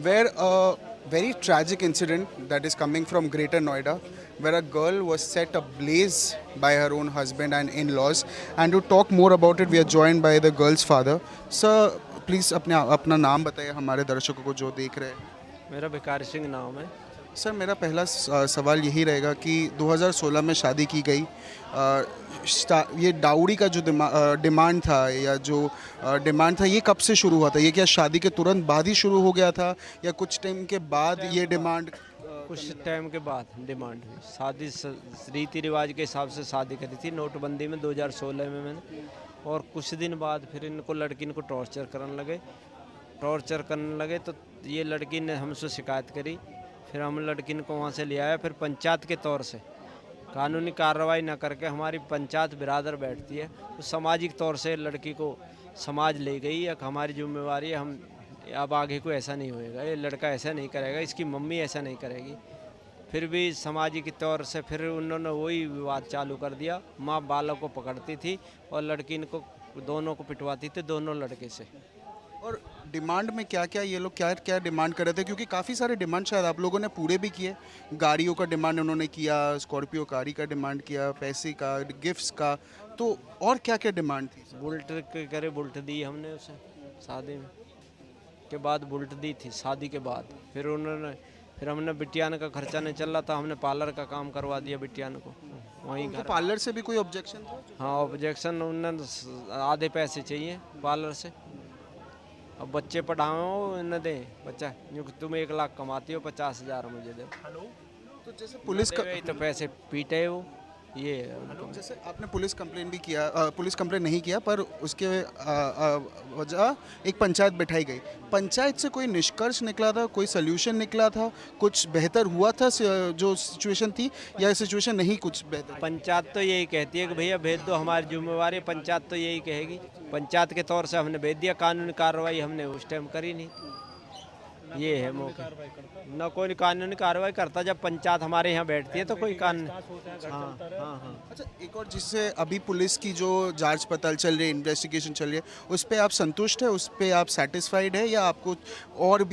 where a very tragic incident that is coming from Greater Noida, where a girl was set ablaze by her own husband and in-laws. And to talk more about it, we are joined by the girl's father. Sir, please अपना नाम बताइए हमारे दर्शकों को जो देख रहे हैं. मेरा भिखारी सिंह नाम है। सर मेरा पहला सवाल यही रहेगा कि 2016 में शादी की गई, ये डाउरी का जो डिमांड था या जो डिमांड था ये कब से शुरू हुआ था? ये क्या शादी के तुरंत बाद ही शुरू हो गया था या कुछ टाइम के बाद ये डिमांड? कुछ टाइम के बाद डिमांड हुई। शादी रीति रिवाज के हिसाब से शादी करी थी नोटबंदी में 2016 में मैंने, और कुछ दिन बाद फिर इनको लड़की को टॉर्चर करने लगे तो ये लड़की ने हमसे शिकायत करी। फिर हम लड़की को वहाँ से ले आया। फिर पंचायत के तौर से कानूनी कार्रवाई न करके, हमारी पंचायत बिरादर बैठती है तो सामाजिक तौर से लड़की को समाज ले गई। या हमारी जिम्मेवारी है, हम अब आगे को ऐसा नहीं होएगा, ये लड़का ऐसा नहीं करेगा, इसकी मम्मी ऐसा नहीं करेगी। फिर भी सामाजिक तौर से फिर उन्होंने वही विवाद चालू कर दिया। माँ बालक को पकड़ती थी और लड़की को दोनों को पिटवाती थी, दोनों लड़के से। और डिमांड में क्या क्या ये लोग क्या क्या डिमांड कर रहे थे? क्योंकि काफ़ी सारे डिमांड शायद आप लोगों ने पूरे भी किए। गाड़ियों का डिमांड उन्होंने किया, स्कॉर्पियो गाड़ी का डिमांड किया, पैसे का, गिफ्ट्स का, तो और क्या क्या डिमांड थी? बुलेट करे बुलेट दी हमने उसे शादी में के बाद, बुलेट दी थी शादी के बाद। फिर हमने बिटियान का खर्चा नहीं चल रहा था, हमने पार्लर का काम करवा दिया बिटियान को वहीं घर। पार्लर से भी कोई ऑब्जेक्शन था? हाँ ऑब्जेक्शन, उन्होंने आधे पैसे चाहिए पार्लर से। अब बच्चे पढ़ाओ इन्हें दे बच्चा, तुम 1 लाख कमाती हो 50,000 मुझे दे। तो जैसे पुलिस का तो पैसे पीटे वो ये। जैसे आपने पुलिस कंप्लेन भी किया, पुलिस कंप्लेन नहीं किया पर उसके वजह एक पंचायत बैठाई गई। पंचायत से कोई निष्कर्ष निकला था, कोई सल्यूशन निकला था, कुछ बेहतर हुआ था जो सिचुएशन थी, या सिचुएशन नहीं कुछ बेहतर? पंचायत तो यही कहती है कि भैया भेज दो, हमारी जिम्मेवारी है। पंचायत तो यही कहेगी। पंचायत के तौर से हमने भेज दिया, कानूनी कार्रवाई हमने उस टाइम करी नहीं। ये है मौका, न कोई कानूनी कार्रवाई करता। जब पंचायत हमारे यहाँ बैठती है तो कोई कानून। हाँ हाँ हाँ। अच्छा, एक और जिससे अभी पुलिस की जो जांच पड़ताल चल रही है, इन्वेस्टिगेशन चल रही है, उस पर आप संतुष्ट है? उस पर आप सेटिस्फाइड है या आपको और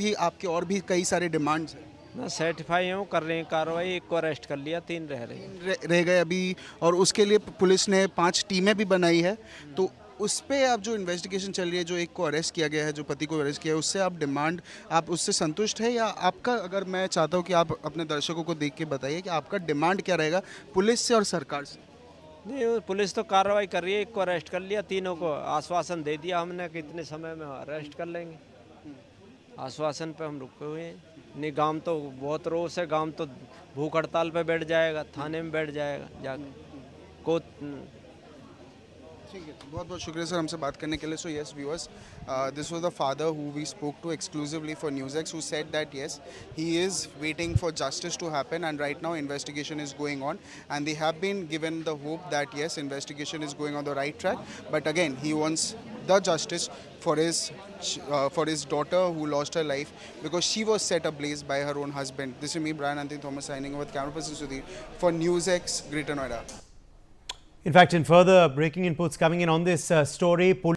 भी कई सारे डिमांड्स हैं? ना सर्टिफाई हूँ, कर रहे हैं कार्रवाई। एक को अरेस्ट कर लिया, 3 रह रहे हैं। रह गए अभी, और उसके लिए पुलिस ने 5 टीमें भी बनाई है। तो उस पे आप जो इन्वेस्टिगेशन चल रही है, जो एक को अरेस्ट किया गया है, जो पति को अरेस्ट किया है, उससे आप उससे संतुष्ट है? या आपका, अगर मैं चाहता हूँ कि आप अपने दर्शकों को देख के बताइए कि आपका डिमांड क्या रहेगा पुलिस से और सरकार से? नहीं, वो पुलिस तो कार्रवाई कर रही है। एक को अरेस्ट कर लिया, 3 को आश्वासन दे दिया हमने कि इतने समय में अरेस्ट कर लेंगे। आश्वासन पे हम रुके हुए हैं। नहीं, गांव तो बहुत रोष है, गांव तो भूख हड़ताल पे बैठ जाएगा, थाने में बैठ जाएगा जाकर को। ठीक है, बहुत बहुत शुक्रिया सर हमसे बात करने के लिए. So yes viewers, this was the father who we spoke to exclusively for news who said that yes he is waiting for justice to happen and right now investigation is going on and they have been given the hope that yes investigation is going on the right track, but again he wants the justice for his daughter who lost her life because she was set ablaze by her own husband. This is me, Brian Anthony Thomas, signing over with camera person Sudhir for NewsX Greater Noida. In fact, in further breaking inputs coming in on this story,